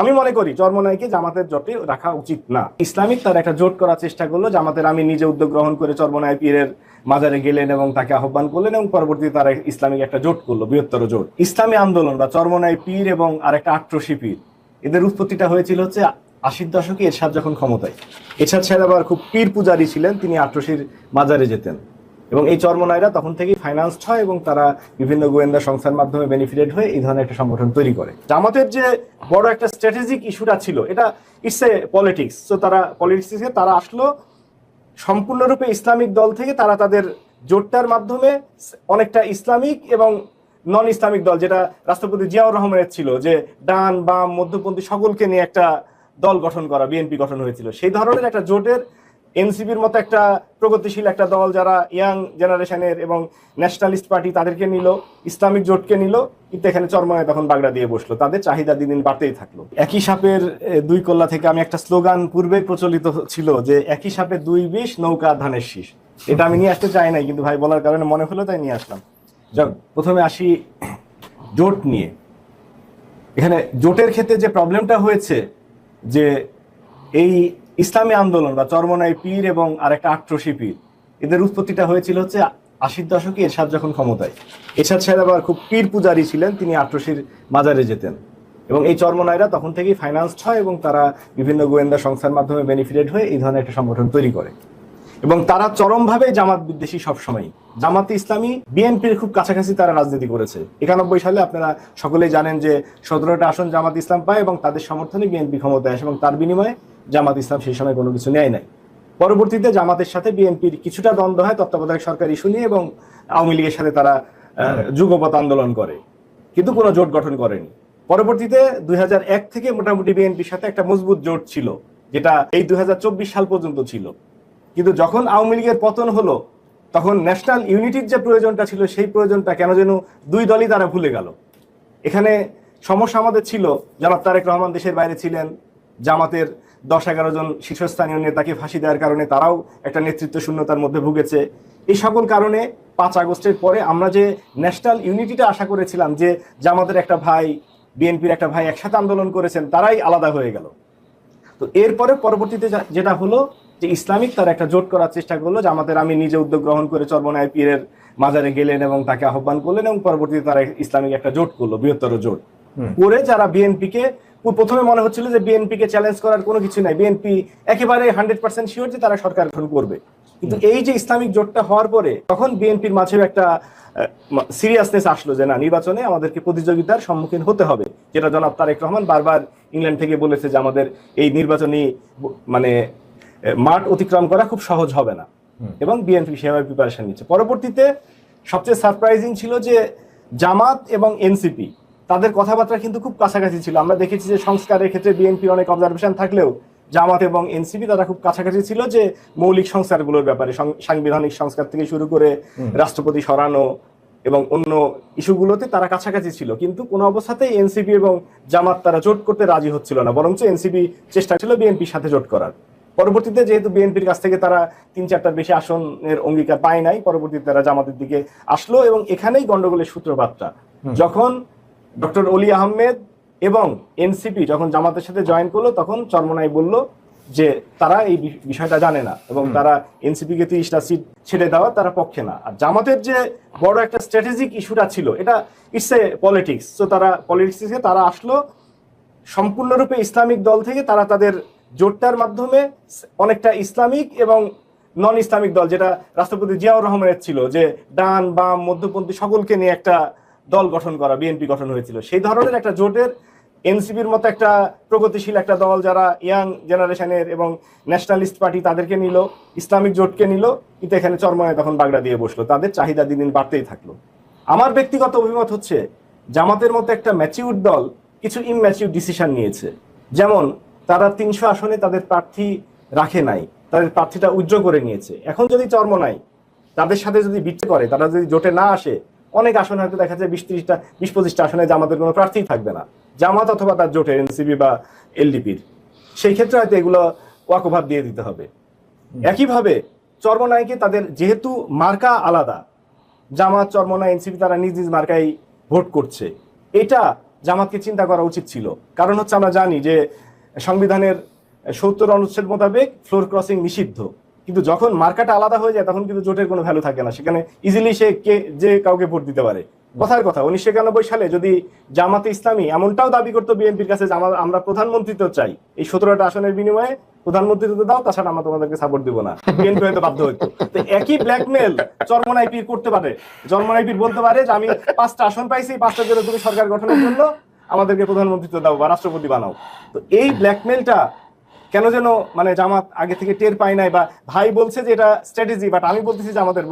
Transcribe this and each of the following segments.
আমি মনে করি চরমোনাইকে জামাতের জোটে রাখা উচিত না। ইসলামিক তার একটা জোট করার চেষ্টা করলো, জামাতের আমি নিজে উদ্যোগ গ্রহণ করে চরমোনাই পীরের মাজারে গেলেন এবং তাকে আহ্বান করলেন এবং পরবর্তীতে তারা ইসলামিক একটা জোট করলো, বৃহত্তর জোট। ইসলামী আন্দোলন বা চরমোনাই পীর এবং আরেকটা আট্রসি পীর, এদের উৎপত্তিটা হয়েছিল হচ্ছে 80-র দশকে এরশাদ যখন ক্ষমতায়। এরশাদ সাহেব আবার খুব পীর পূজারী ছিলেন, তিনি আট্রসির মাজারে যেতেন এবং এই চরমোনাইরা তখন থেকেই ফাইন্যান্সড হয় এবং তারা বিভিন্ন গোয়েন্দা সংস্থার মাধ্যমে বেনিফিটেড হয়ে এই ধরনের একটা সংগঠন তৈরি করে। জামাতের যে বড় একটা স্ট্র্যাটেজিক ইস্যুটা ছিল, এটা ইটস এ পলিটিক্স। তো তারা পলিটিক্সে তারা আসলো সম্পূর্ণরূপে ইসলামিক দল থেকে, তারা তাদের জোটটার মাধ্যমে অনেকটা ইসলামিক এবং নন ইসলামিক দল, যেটা রাষ্ট্রপতি জিয়াউর রহমানের ছিল, যে ডান বাম মধ্যপন্থী সকলকে নিয়ে একটা দল গঠন করা, বিএনপি গঠন হয়েছিল, সেই ধরনের একটা জোটের এনসিপির মতো একটা প্রগতিশীল একটা দল যারা ইয়াং জেনারেশনের এবং ন্যাশনালিস্ট পার্টি তাদেরকে নিল, ইসলামিক জোটকে নিল, কিন্তু এখানে চরমোনাই তখন বাগড়া দিয়ে বসলো। তাদের চাহিদা দিন দিন বাড়তেই থাকলো। একই সাপের দুই কল্লা থেকে আমি একটা স্লোগান পূর্বে প্রচলিত ছিল যে একই সাপে দুই বিষ, নৌকা ধানের শীষ। এটা আমি নিয়ে আসতে চাই নাই, কিন্তু ভাই বলার কারণে মনে হলো তাই নিয়ে আসলাম। যাক, প্রথমে আসি জোট নিয়ে। এখানে জোটের ক্ষেত্রে যে প্রবলেমটা হয়েছে, যে এই ইসলামী আন্দোলন বা চরমোনাই পীর এবং আরেকটা আট্রসি পীর, এদের উৎপত্তিটা হয়েছিল হচ্ছে 80-র দশকে এরশাদ যখন ক্ষমতায়। এরশাদ সাহেব আবার খুব পীর পূজারী ছিলেন, তিনি আট্রসির মাজারে যেতেন এবং এই চরমোনাইরা তখন থেকেই ফাইন্যান্সড হয় এবং তারা বিভিন্ন গোয়েন্দা সংস্থার মাধ্যমে বেনিফিটেড হয়ে এই ধরনের একটা সংগঠন তৈরি করে এবং তারা চরমভাবে জামাত বিদ্বেষী। সবসময় জামাতে ইসলামী বিএনপির খুব কাছাকাছি তারা রাজনীতি করেছে। 91 সালে আপনারা সকলেই জানেন যে 17টা আসন জামাত ইসলাম পায় এবং তাদের সমর্থনে বিএনপি ক্ষমতায় আসে এবং তার বিনিময়ে জামাত ইসলাম সেই সময় কোনো কিছু নেয় নাই। পরবর্তীতে জামাতের সাথে বিএনপির কিছুটা দ্বন্দ্ব হয় তত্ত্বাবধায়ক সরকার ইস্যু নিয়ে এবং আওয়ামী লীগের সাথে তারা যুগপৎ আন্দোলন করে, কিন্তু কোনো জোট গঠন করেনি। পরবর্তীতে 2001 থেকে মোটামুটি বিএনপির সাথে একটা মজবুত জোট ছিল, যেটা এই 2024 সাল পর্যন্ত ছিল। কিন্তু যখন আওয়ামী লীগের পতন হলো, তখন ন্যাশনাল ইউনিটির যে প্রয়োজনটা ছিল, সেই প্রয়োজনটা কেন যেন দুই দলই তারা ভুলে গেল। এখানে সমস্যা আমাদের ছিল, জনাব তারেক রহমান দেশের বাইরে ছিলেন, জামাতের 10-11 জন শীর্ষস্থানীয় নেতাকে ফাঁসি দেওয়ার কারণে তারাও একটা নেতৃত্ব শূন্যতার মধ্যে ভুগেছে। এই সকল কারণে 5 আগস্টের পরে আমরা যে ন্যাশনাল ইউনিটিটা আশা করেছিলাম, যে জামাতের একটা ভাই বিএনপির একটা ভাই একসাথে আন্দোলন করেছেন, তারাই আলাদা হয়ে গেল। তো এরপরে পরবর্তীতে যেটা হলো, যে ইসলামিক তার একটা জোট করার চেষ্টা করলো, জামাতের আমি নিজে উদ্যোগ গ্রহণ করে চরমোনাই পীরের মাজারে গেলেন এবং তাকে আহ্বান করলেন এবং পরবর্তীতে তারা ইসলামিক একটা জোট করলো, বৃহত্তর জোট করে, যারা বিএনপিকে প্রথমে মনে হচ্ছিল যে বিএনপিকে চ্যালেঞ্জ করার কোনো কিছু নাই, বিএনপি একেবারে 100% শিওর যে তারা সরকার গঠন করবে। কিন্তু এই যে ইসলামিক জোটটা হওয়ার পরে তখন বিএনপির মাঝেও একটা সিরিয়াসনেস আসলো যে না, নির্বাচনে আমাদেরকে প্রতিযোগিতার সম্মুখীন হতে হবে, যেটা জনাব তারেক রহমান বারবার ইংল্যান্ড থেকে বলেছে যে আমাদের এই নির্বাচনী মানে মাঠ অতিক্রম করা খুব সহজ হবে না এবং বিএনপি সেভাবে প্রিপারেশন নিচ্ছে। পরবর্তীতে সবচেয়ে সারপ্রাইজিং ছিল যে জামাত এবং এনসিপি তাদের কথাবার্তা কিন্তু খুব কাছাকাছি ছিল। আমরা দেখেছি যে সংস্কারের ক্ষেত্রে বিএনপির অনেক অবজারভেশন থাকলেও জামাত এবং এনসিপি তারা খুব কাছাকাছি ছিল, যে মৌলিক সংস্কারগুলোর ব্যাপারে, সাংবিধানিক সংস্কার থেকে শুরু করে রাষ্ট্রপতি সরানো এবং অন্য ইস্যুগুলোতে তারা কাছাকাছি ছিল। কিন্তু কোনো অবস্থাতেই এনসিপি এবং জামাত তারা জোট করতে রাজি হচ্ছিল না, বরঞ্চ এনসিপি চেষ্টা ছিল বিএনপির সাথে জোট করার। পরবর্তীতে যেহেতু বিএনপির কাছ থেকে তারা 3-4টার বেশি আসনের অঙ্গীকার পায় নাই, পরবর্তীতে তারা জামাতের দিকে আসলো এবং এখানেই গন্ডগোলের সূত্রপাতটা। যখন ডক্টর অলি আহমেদ এবং এনসিপি যখন জামাতের সাথে জয়েন করলো, তখন চরমোনাই বলল যে তারা এই বিষয়টা জানে না এবং তারা এনসিপিকে 30টা সিট ছেড়ে দেওয়া তারা পক্ষে না। আর জামাতের যে বড় একটা স্ট্র্যাটেজিক ইস্যুটা ছিল, এটা ইটস এ পলিটিক্স। তো তারা পলিটিক্সে তারা আসলো সম্পূর্ণরূপে ইসলামিক দল থেকে, তারা তাদের জোটটার মাধ্যমে অনেকটা ইসলামিক এবং নন ইসলামিক দল, যেটা রাষ্ট্রপতি জিয়াউর রহমানের ছিল, যে ডান বাম মধ্যপন্থী সকলকে নিয়ে একটা দল গঠন করা, বিএনপি গঠন হয়েছিল, সেই ধরনের একটা জোটের এনসিপির মতো একটা প্রগতিশীল একটা দল যারা ইয়াং জেনারেশনের এবং ন্যাশনালিস্ট পার্টি তাদেরকে নিল, ইসলামিক জোটকে নিল, কিন্তু এখানে চরমোনাই তখন বাগড়া দিয়ে বসলো। তাদের চাহিদা দিন দিন বাড়তেই থাকলো। আমার ব্যক্তিগত অভিমত হচ্ছে, জামাতের মতো একটা ম্যাচিউর দল কিছু ইমম্যাচিউর ডিসিশন নিয়েছে। যেমন তারা 300 আসনে তাদের প্রার্থী রাখে নাই, তাদের প্রার্থীটা উইথড্র করে নিয়েছে। এখন যদি চরমোনাই তাদের সাথে যদি বিট্রে করে, তারা যদি জোটে না আসে, অনেক আসন হয়তো দেখা যায় 20-25টা আসনে জামাতের কোনো প্রার্থী থাকবে না, জামাত অথবা তার জোটের এনসিপি বা এলডিপির। সেই ক্ষেত্রে হয়তো এগুলো ওয়াকওভার দিয়ে দিতে হবে। একইভাবে চরমোনাইকে তাদের যেহেতু মার্কা আলাদা, জামাত চরমোনাই এনসিপি তারা নিজ নিজ মার্কায় ভোট করছে, এটা জামাতকে চিন্তা করা উচিত ছিল। কারণ হচ্ছে আমরা জানি যে সংবিধানের 70 অনুচ্ছেদ মোতাবেক ফ্লোর ক্রসিং নিষিদ্ধ, কিন্তু যখন মার্কাটা আলাদা হয়ে যায় তখন কিন্তু জোটের কোনো ভ্যালু থাকে না, সেখানে ইজিলি সে যে কাউকে ভোট দিতে পারে। কথার কথা 1991 সালে যদি জামাতে ইসলামী এমনটাও দাবি করতো বিএনপির কাছে যে আমরা প্রধানমন্ত্রিত্ব চাই, এই 17টা আসনের বিনিময়ে প্রধানমন্ত্রিত্ব দাও, তাছাড়া আমরা তোমাদেরকে সাপোর্ট দিব না, বিএনপি হয়তো বাধ্য হইতো। তো একই ব্ল্যাকমেল চরমনাই পীর করতে পারে। চরমনাই পীর বলতে পারে যে আমি 5টা আসন পাইছি, 5টার জন্য তুমি সরকার গঠনের জন্য আমাদেরকে প্রধানমন্ত্রিত্ব দাও বা রাষ্ট্রপতি বানাও। তো এই ব্ল্যাকমেলটা কেন যেন মানে জামাত আগে থেকে টের পায় নাই, বা ভাই বলছে যে এটা স্ট্র্যাটেজি, বাট আমি বলতেছি যে আমাদের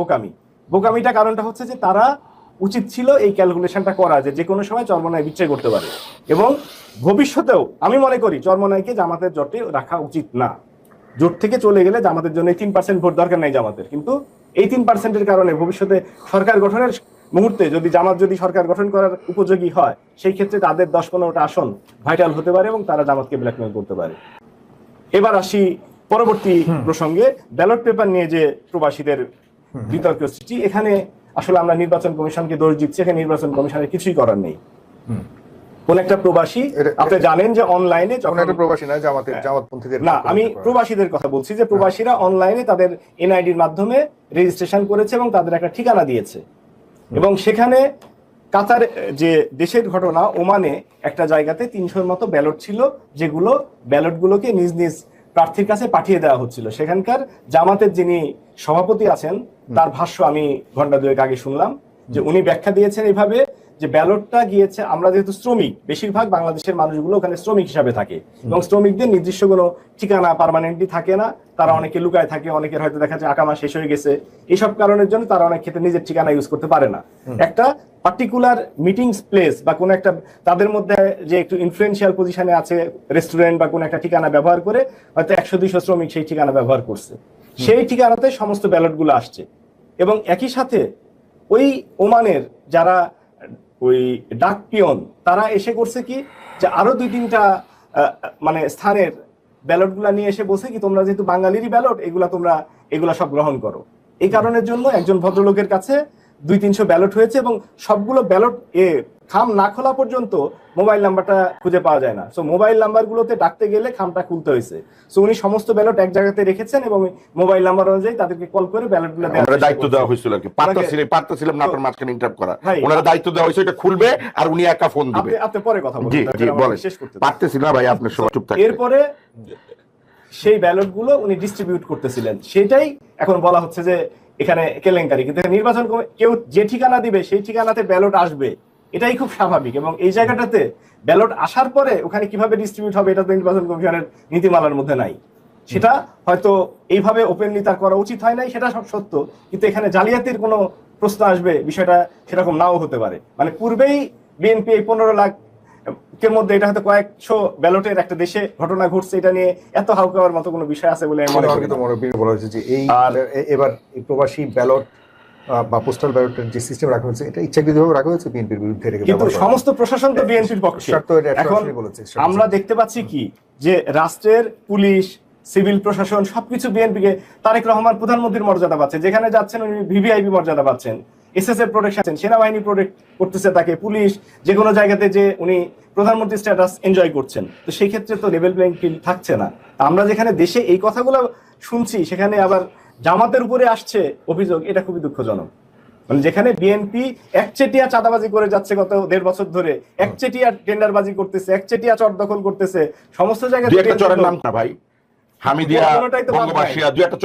বোকামিটা কারণটা হচ্ছে যে তারা উচিত ছিল এই ক্যালকুলেশনটা করা যে কোনো সময় চরমনাই বিচ্ছেদ করতে পারে। এবং ভবিষ্যতেও আমি মনে করি চরমনাইকে জামাতের জোটে রাখা উচিত না। জোট থেকে চলে গেলে জামাতের জন্য 3% ভোট দরকার নাই জামাতের, কিন্তু এই 3%-এর কারণে ভবিষ্যতে সরকার গঠনের মুহূর্তে যদি জামাত যদি সরকার গঠন করার উপযোগী হয়, সেই ক্ষেত্রে তাদের 10-15টা আসন ভাইটাল হতে পারে এবং তারা জামাতকে ব্ল্যাকমেল করতে পারে। এবার আসি পরবর্তী প্রসঙ্গে, ব্যালট পেপার নিয়ে যে প্রবাসীদের বিতর্ক সৃষ্টি। এখানে আসলে আমরা নির্বাচন কমিশনকে দোষ দিচ্ছি, এখানে নির্বাচন কমিশনের কিছুই করার নেই। কোন একটা প্রবাসী, আপনি জানেন যে অনলাইনে প্রবাসী না, জামাতপন্থীদের না, আমি প্রবাসীদের কথা বলছি, যে প্রবাসীরা অনলাইনে তাদের এনআইডির মাধ্যমে রেজিস্ট্রেশন করেছে এবং তাদের একটা ঠিকানা দিয়েছে। এবং সেখানে কাতার যে দেশের ঘটনা, ওমানে একটা জায়গাতে 300-র মতো ব্যালট ছিল, যেগুলো ব্যালটগুলোকে নিজ নিজ প্রার্থীর কাছে পাঠিয়ে দেওয়া হচ্ছিল। সেখানকার জামাতের যিনি সভাপতি আছেন তার ভাষ্য আমি ঘন্টা দুয়েক আগে শুনলাম, যে উনি ব্যাখ্যা দিয়েছেন এইভাবে যে ব্যালটটা গিয়েছে, আমরা যেহেতু শ্রমিক, বেশিরভাগ বাংলাদেশের মানুষগুলো ওখানে শ্রমিক হিসাবে থাকে এবং শ্রমিকদের নির্দিষ্ট কোনো ঠিকানা পার্মানেন্টলি থাকে না, তারা অনেকে লুকায় থাকে, অনেকের হয়তো দেখা যায় আকামা শেষ হয়ে গেছে, এইসব কারণের জন্য তারা অনেক ক্ষেত্রে নিজের ঠিকানা ইউজ করতে পারে না। একটা পার্টিকুলার মিটিংস প্লেস বা কোনো একটা তাদের মধ্যে যে একটু ইনফ্লুয়েন্সিয়াল পজিশনে আছে, রেস্টুরেন্ট বা কোনো একটা ঠিকানা ব্যবহার করে হয়তো 100-200 শ্রমিক সেই ঠিকানা ব্যবহার করছে, সেই ঠিকানাতে সমস্ত ব্যালটগুলো আসছে। এবং একই সাথে ওই ওমানের যারা ওই ডাক পিয়ন, তারা এসে করছে কি, যে আরো 2-3টা মানে স্থানের ব্যালটগুলা নিয়ে এসে বলছে কি, তোমরা যেহেতু বাঙালিরই ব্যালট, এগুলা সব গ্রহণ করো। এই কারণের জন্য একজন ভদ্রলোকের কাছে 200-300 ব্যালট হয়েছে এবং সবগুলো ব্যালট খাম না খোলা পর্যন্ত মোবাইল নাম্বারটা খুঁজে পাওয়া যায় না। সো মোবাইল নাম্বারগুলোতে ডাকতে গেলে খামটা খুলতে হয়েছে। সো উনি সমস্ত ব্যালট এক জায়গাতে রেখেছেন এবং মোবাইল নাম্বার অনুযায়ী তাদেরকে কল করে ব্যালটগুলো দেওয়ার দায়িত্ব দেওয়া হয়েছিল আর কি। পারতেছিলাম না আপনার মাঝখানে ইন্টারাপ্ট করা, ওনারা দায়িত্ব দেওয়া হয়েছে এটা খুলবে আর উনি একা ফোন দিবে। আপনি পরে কথা বলুন, জি বলেন। পারতেছি না ভাই, আপনি সবাই চুপ থাকেন। এরপরে সেই ব্যালটগুলো উনি ডিস্ট্রিবিউট করতেছিলেন, সেটাই এখন বলা হচ্ছে যে এখানে কেলেঙ্কারি। কিন্তু নির্বাচন কেউ যে ঠিকানা দিবে সেই ঠিকানাতে ব্যালট আসবে, এটাই খুব স্বাভাবিক। এবং এই জায়গাটাতে ব্যালট আসার পরে ওখানে কিভাবে ডিস্ট্রিবিউট হবে, এটা তো নির্বাচন কমিশনের নীতিমালার মধ্যে নাই। সেটা হয়তো এইভাবে ওপেনলি তার করা উচিত হয় নাই, সেটা সব সত্য, কিন্তু এখানে জালিয়াতির কোনো প্রশ্ন আসবে, বিষয়টা সেরকম নাও হতে পারে। মানে পূর্বেই বিএনপি এই 15 লাখ এর মধ্যে এটা হয়তো কয়েকশো ব্যালটের একটা দেশে ঘটনা ঘটছে, এটা নিয়ে এত হাউকাওয়ার মতো কোনো বিষয় আছে বলে মনে করি না। বলা হয়েছে যে এবার এই প্রবাসী ব্যালট বা পোস্টাল ব্যালটের যে সিস্টেম রাখা হয়েছে, এটা ইচ্ছাকৃতভাবে রাখা হয়েছে বিএনপির বিরুদ্ধে। কিন্তু সমস্ত প্রশাসন তো বিএনপির পক্ষে। এখন আমরা দেখতে পাচ্ছি কি, যে রাষ্ট্রের পুলিশ, সিভিল প্রশাসন সবকিছু বিএনপিকে, তারেক রহমান প্রধানমন্ত্রীর মর্যাদা পাচ্ছেন, যেখানে যাচ্ছেন উনি ভিভিআইপি মর্যাদা পাচ্ছেন, এসএসএফ প্রোটেকশন, সেনাবাহিনী প্রোটেক্ট করতেছে তাকে, পুলিশ যে কোনো জায়গাতে যে উনি প্রধানমন্ত্রী স্ট্যাটাস এনজয় করছেন। তো সেই ক্ষেত্রে তো লেভেল প্লেইং ফিল্ড থাকছে না। আমরা যেখানে দেশে এই কথাগুলো শুনছি, সেখানে আবার জামাতের উপরে আসছে অভিযোগ, এটা খুবই দুঃখজনক। মানে যেখানে বিএনপি একচেটিয়া চাঁদাবাজি করে যাচ্ছে গত 1.5 বছর ধরে, একচেটিয়া টেন্ডারবাজি করতেছে, একচেটিয়া চর দখল করতেছে সমস্ত জায়গায়। চরের নাম না ভাই, হামিদিয়া, বঙ্গবাসিয়া, 2 একটা